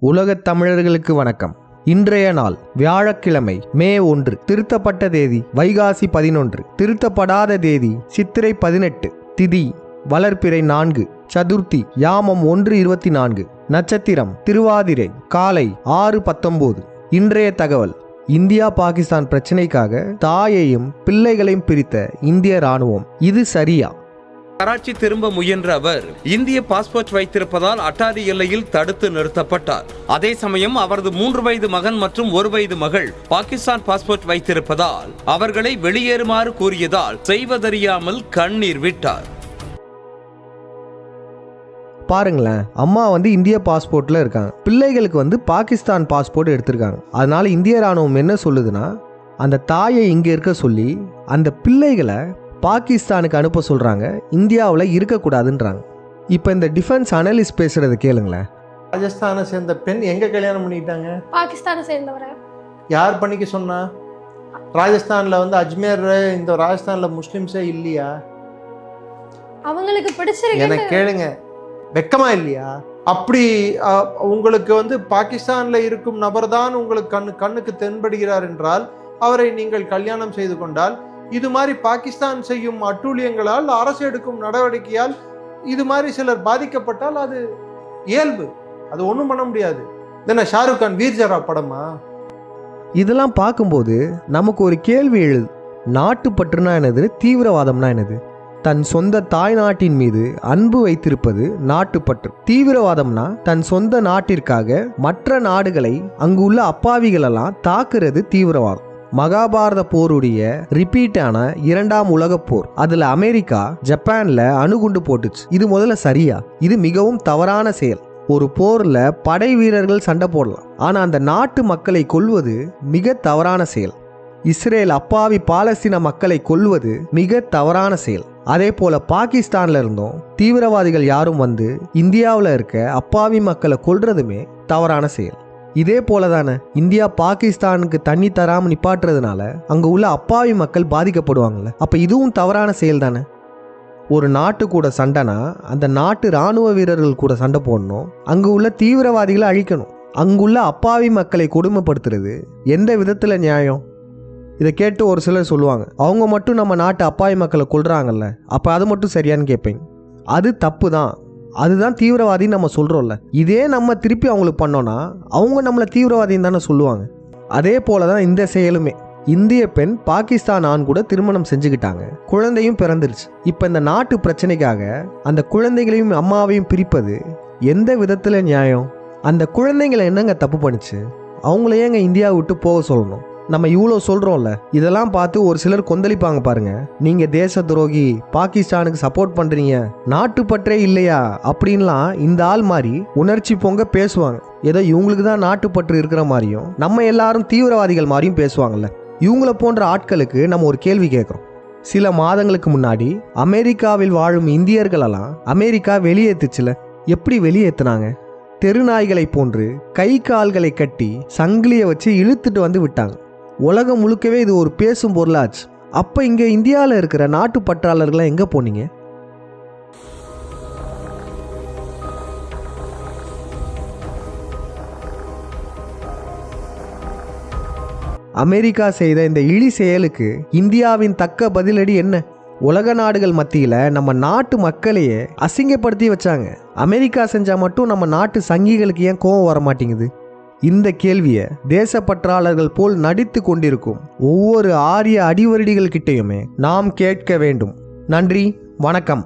உலகத் தமிழர்களுக்கு வணக்கம். இன்றைய நாள் வியாழக்கிழமை மே 1. திருத்தப்பட்ட தேதி வைகாசி 11. திருத்தப்படாத தேதி சித்திரை 18. திதி வளர்பிறை 4. சதுர்த்தி யாமம் 1:24. நட்சத்திரம் திருவாதிரை. காலை 6:19. இன்றைய தகவல்: இந்தியா பாகிஸ்தான் பிரச்சினைக்காக தாயையும் பிள்ளைகளையும் பிரித்த இந்திய ராணுவம், இது சரியா? கராச்சி திரும்ப முயன்ற அவர் இந்திய பாஸ்போர்ட் வைத்திருப்பதால் அட்டாரி எல்லையில் தடுத்து நிறுத்தப்பட்டார். அதே சமயம் அவரது 3 வயது மகன் மற்றும் 1 வயது மகள் பாகிஸ்தான் பாஸ்போர்ட் வைத்திருப்பதால் அவர்களை வெளியேறுமாறு கூறியதால் செய்வதறியாமல் கண்ணீர் விட்டார். பாருங்களேன், அம்மா இந்திய பாஸ்போர்ட்ல இருக்காங்க, பிள்ளைகளுக்கு பாகிஸ்தான் பாஸ்போர்ட் எடுத்திருக்காங்க. அதனால இந்திய ராணுவம் என்ன சொல்லுதுன்னா, அந்த தாயை இங்க இருக்க சொல்லி அந்த பிள்ளைகளை பாகிஸ்தானுக்கு அனுப்ப சொல்றாங்க, இந்தியாவில் இருக்கக்கூடாதுன்றாங்க. இப்போ இந்த டிஃபென்ஸ் அனலிஸ்ட் பேசுறது கேளுங்களேன். ராஜஸ்தானை சேர்ந்த பெண் எங்க கல்யாணம் பண்ணிட்டாங்க? பாகிஸ்தானை சேர்ந்தவரை. யார் பண்ணிக்க சொன்னா? ராஜஸ்தான்ல அஜ்மேர், இந்த ராஜஸ்தான்ல முஸ்லிம்ஸே இல்லையா? அவங்களுக்கு பிடிச்சிருக்கு. எனக்கு கேளுங்க, வெக்கமா இல்லையா? அப்படி உங்களுக்கு பாகிஸ்தான்ல இருக்கும் நபர் தான் உங்களுக்கு கண்ணுக்கு தென்படுகிறார் என்றால் அவரை நீங்கள் கல்யாணம் செய்து கொண்டால், இது மாதிரி பாகிஸ்தான் செய்யும் அட்டூழியங்களால், அரசு எடுக்கும் நடவடிக்கையால் இது மாதிரி சிலர் பாதிக்கப்பட்டால் அது இயல்பு, அது ஒன்றும் பண்ண முடியாது. என்ன ஷாருக் கான் வீர்ஜரா படமா? இதெல்லாம் பார்க்கும்போது நமக்கு ஒரு கேள்வி எழுது. நாட்டுப்பற்றுனா என்னது? தீவிரவாதம்னா என்னது? தன் சொந்த தாய் நாட்டின் மீது அன்பு வைத்திருப்பது நாட்டுப்பற்று. தீவிரவாதம்னா தன் சொந்த நாட்டிற்காக மற்ற நாடுகளை, அங்கு உள்ள அப்பாவிகளெல்லாம் தாக்குறது தீவிரவாதம். மகாபாரத போருடைய ரிப்பீட்டான 2ஆம் உலகப் போர், அதுல அமெரிக்கா ஜப்பான்ல அணுகுண்டு போட்டுச்சு. இது முதல்ல சரியா? இது மிகவும் தவறான செயல். ஒரு போர்ல படை வீரர்கள் சண்டை போடலாம், ஆனா அந்த நாட்டு மக்களை கொல்வது மிக தவறான செயல். இஸ்ரேல் அப்பாவி பாலஸ்தீன மக்களை கொல்வது மிக தவறான செயல். அதே போல பாகிஸ்தான்ல இருந்தும் தீவிரவாதிகள் யாரும் இந்தியாவில் இருக்க அப்பாவி மக்களை கொல்றதுமே தவறான செயல். இதே போல தானே இந்தியா பாகிஸ்தானுக்கு தண்ணி தராமல் நிப்பாட்டுறதுனால அங்கே உள்ள அப்பாவி மக்கள் பாதிக்கப்படுவாங்கல்ல. அப்போ இதுவும் தவறான செயல் தானே. ஒரு நாட்டு கூட சண்டைனா அந்த நாட்டு இராணுவ வீரர்கள் கூட சண்டை போடணும், அங்கே உள்ள தீவிரவாதிகளை அழிக்கணும். அங்குள்ள அப்பாவி மக்களை கொடுமைப்படுத்துறது எந்த விதத்தில் நியாயம்? இதை கேட்டு ஒரு சிலர் சொல்லுவாங்க, அவங்க மட்டும் நம்ம நாட்டு அப்பாவி மக்களை கொல்றாங்கல்ல, அப்போ அது மட்டும் சரியான்னு கேட்பேங்க. அது தப்பு தான், அதுதான் தீவிரவாதின்னு நம்ம சொல்கிறோம்ல. இதே நம்ம திருப்பி அவங்களுக்கு பண்ணோன்னா அவங்க நம்மளை தீவிரவாதின்னு தானே சொல்லுவாங்க. அதே போல தான் இந்த செயலுமே. இந்திய பெண் பாகிஸ்தான் ஆண் கூட திருமணம் செஞ்சுக்கிட்டாங்க, குழந்தையும் பிறந்துருச்சு. இப்போ இந்த நாட்டு பிரச்சனைக்காக அந்த குழந்தைகளையும் அம்மாவையும் பிரிப்பது எந்த விதத்தில் நியாயம்? அந்த குழந்தைங்களை என்னங்க தப்பு பண்ணிச்சு? அவங்கள ஏங்க இந்தியாவை விட்டு போக சொல்லணும்? நம்ம இவ்வளோ சொல்கிறோம்ல, இதெல்லாம் பார்த்து ஒரு சிலர் கொந்தளிப்பாங்க பாருங்க. நீங்கள் தேச துரோகி, பாகிஸ்தானுக்கு சப்போர்ட் பண்ணுறீங்க, நாட்டுப்பற்றே இல்லையா அப்படின்லாம் இந்த ஆள் மாதிரி உணர்ச்சி பொங்க பேசுவாங்க. ஏதோ இவங்களுக்கு தான் நாட்டுப்பற்று இருக்கிற மாதிரியும் நம்ம எல்லாரும் தீவிரவாதிகள் மாதிரியும் பேசுவாங்கல்ல. இவங்கள போன்ற ஆட்களுக்கு நம்ம ஒரு கேள்வி கேட்குறோம். சில மாதங்களுக்கு முன்னாடி அமெரிக்காவில் வாழும் இந்தியர்களெல்லாம் அமெரிக்கா வெளியேற்றுச்சுல. எப்படி வெளியேற்றுனாங்க? தெருநாய்களை போன்று கை கால்களை கட்டி சங்கிலியை வச்சு இழுத்துட்டு விட்டாங்க. உலகம் முழுக்கவே இது ஒரு பேசும் பொருளாச்சு. அப்போ இங்கே இந்தியாவில் இருக்கிற நாட்டு பற்றாளர்கள்லாம் எங்கே போனீங்க? அமெரிக்கா செய்த இந்த இழி செயலுக்கு இந்தியாவின் தக்க பதிலடி என்ன? உலக நாடுகள் மத்தியில் நம்ம நாட்டு மக்களையே அசிங்கப்படுத்தி வச்சாங்க. அமெரிக்கா செஞ்சால் மட்டும் நம்ம நாட்டு சங்கிகளுக்கு ஏன் கோபம் வர மாட்டேங்குது? இந்த கேள்வியை தேசப்பற்றாளர்கள் போல் நடித்து கொண்டிருக்கும் ஒவ்வொரு ஆரிய அடிவருடிகள் கிட்டையுமே நாம் கேட்க வேண்டும். நன்றி, வணக்கம்.